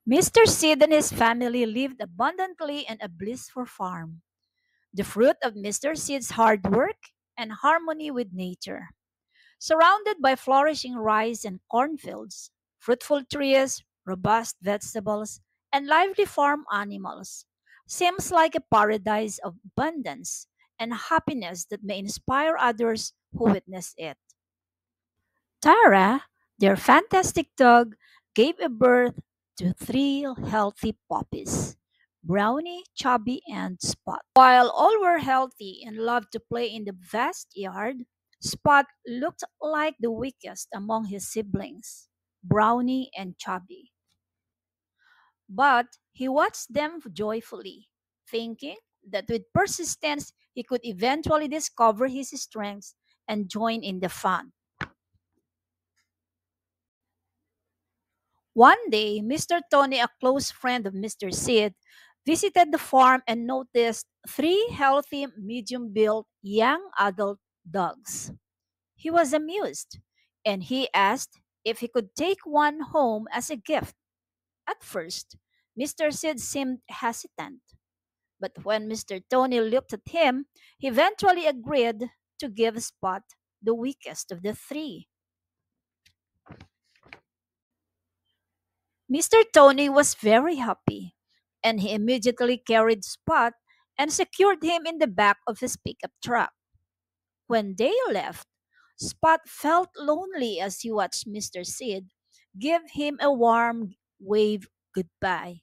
Mr. Sid and his family lived abundantly in a blissful farm, the fruit of Mr. Sid's hard work and harmony with nature. Surrounded by flourishing rice and cornfields, fruitful trees, robust vegetables, and lively farm animals, seems like a paradise of abundance and happiness that may inspire others who witness it. Tara, their fantastic dog, gave a birth to three healthy puppies, Brownie, Chubby, and Spot. While all were healthy and loved to play in the vast yard, Spot looked like the weakest among his siblings, Brownie and Chubby. But he watched them joyfully, thinking that with persistence he could eventually discover his strengths and join in the fun. One day, Mr. Tony, a close friend of Mr. Sid, visited the farm and noticed three healthy, medium built young adult dogs. He was amused and he asked if he could take one home as a gift. At first, Mr. Sid seemed hesitant, but when Mr. Tony looked at him, he eventually agreed to give Spot the weakest of the three. Mr. Tony was very happy, and he immediately carried Spot and secured him in the back of his pickup truck. When they left, Spot felt lonely as he watched Mr. Sid give him a warm wave goodbye.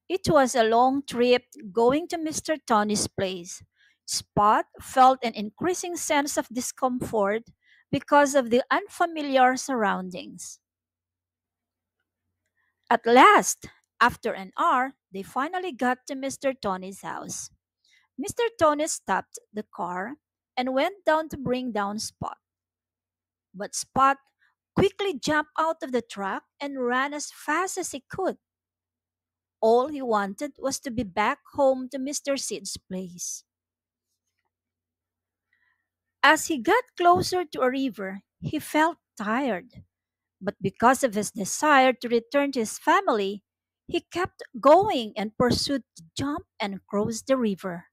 It was a long trip going to Mr. Tony's place. Spot felt an increasing sense of discomfort because of the unfamiliar surroundings. At last, after an hour, they finally got to Mr. Tony's house. Mr. Tony stopped the car and went down to bring down Spot. But Spot quickly jumped out of the truck and ran as fast as he could. All he wanted was to be back home to Mr. Sid's place. As he got closer to a river, he felt tired. But because of his desire to return to his family, he kept going and pursued to jump and cross the river.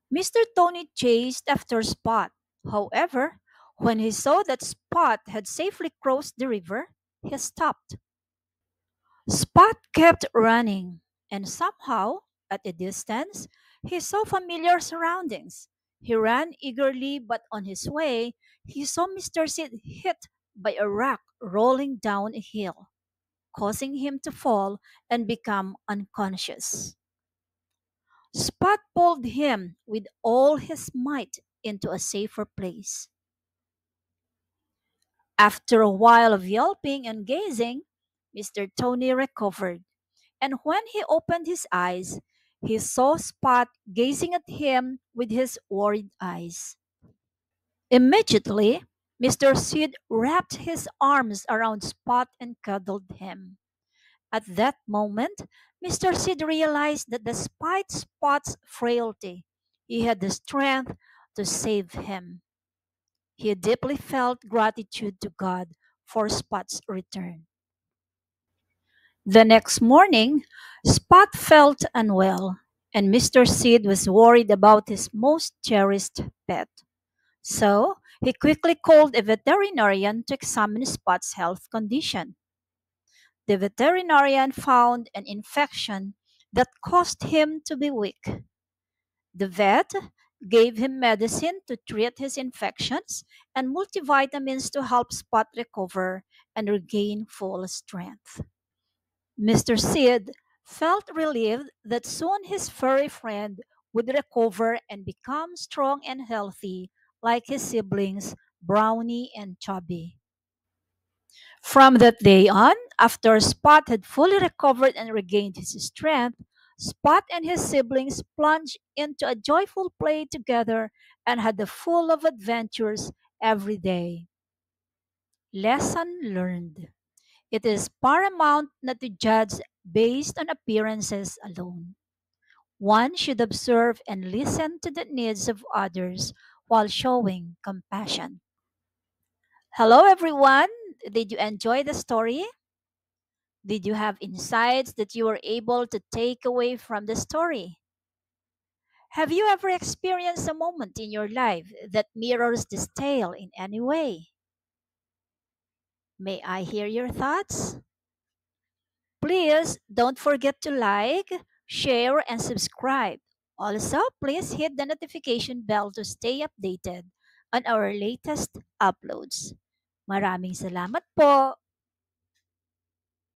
Mr. Tony chased after Spot. However, when he saw that Spot had safely crossed the river, he stopped. Spot kept running, and somehow, at a distance, he saw familiar surroundings. He ran eagerly, but on his way, he saw Mr. Sid hit by a rock rolling down a hill, causing him to fall and become unconscious. Spot pulled him with all his might into a safer place. After a while of yelping and gazing, Mr. Tony recovered, and when he opened his eyes, he saw Spot gazing at him with his worried eyes. Immediately, Mr. Sid wrapped his arms around Spot and cuddled him. At that moment, Mr. Sid realized that despite Spot's frailty, he had the strength to save him. He deeply felt gratitude to God for Spot's return. The next morning, Spot felt unwell, and Mr. Sid was worried about his most cherished pet. So, he quickly called a veterinarian to examine Spot's health condition. The veterinarian found an infection that caused him to be weak. The vet gave him medicine to treat his infections and multivitamins to help Spot recover and regain full strength. Mr. Sid felt relieved that soon his furry friend would recover and become strong and healthy like his siblings, Brownie and Chubby. From that day on, after Spot had fully recovered and regained his strength, Spot and his siblings plunged into a joyful play together and had a full of adventures every day. Lesson learned. It is paramount not to judge based on appearances alone. One should observe and listen to the needs of others while showing compassion. Hello, everyone. Did you enjoy the story? Did you have insights that you were able to take away from the story? Have you ever experienced a moment in your life that mirrors this tale in any way? May I hear your thoughts? Please don't forget to like, share, and subscribe. Also, please hit the notification bell to stay updated on our latest uploads. Maraming salamat po!